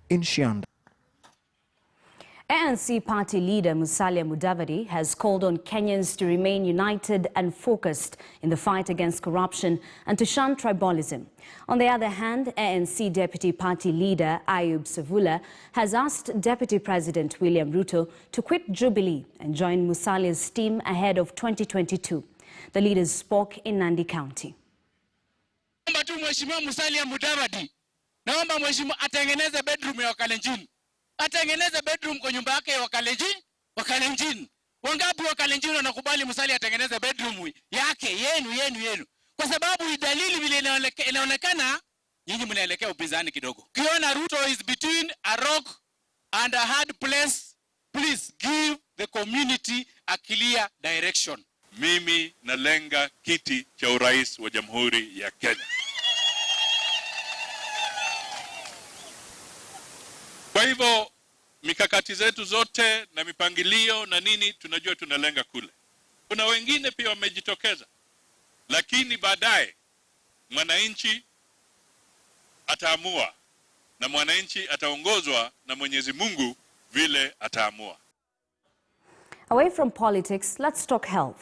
in Shianda. ANC party leader Musalia Mudavadi has called on Kenyans to remain united and focused in the fight against corruption and to shun tribalism. On the other hand, ANC deputy party leader Ayub Savula has asked Deputy President William Ruto to quit Jubilee and join Musalia's team ahead of 2022. The leaders spoke in Nandi County. Mheshimiwa Musalia Mudavadi, naomba mheshimiwa atengeneze bedroom ya Wakalenjin. Atengeneze bedroom kwa nyumba yake ya Wakalenjin. Wangapi Wakalenjin wanakubali Musalia atengeneze bedroom yake yenu? Kwa sababu dalili vile inaonekana nyinyi mnaelekea upinzani kidogo. Kiona Ruto is between a rock and a hard place, please give the community a clear direction. Mimi nalenga kiti cha urais wa Jamhuri ya Kenya. Kwa hivyo mikakati zetu zote na mipangilio na nini tunajua tunalenga kule. Kuna wengine pia wamejitokeza. Lakini baadaye mwananchi ataamua na mwananchi ataongozwa na Mwenyezi Mungu vile ataamua. Away from politics, let's talk health.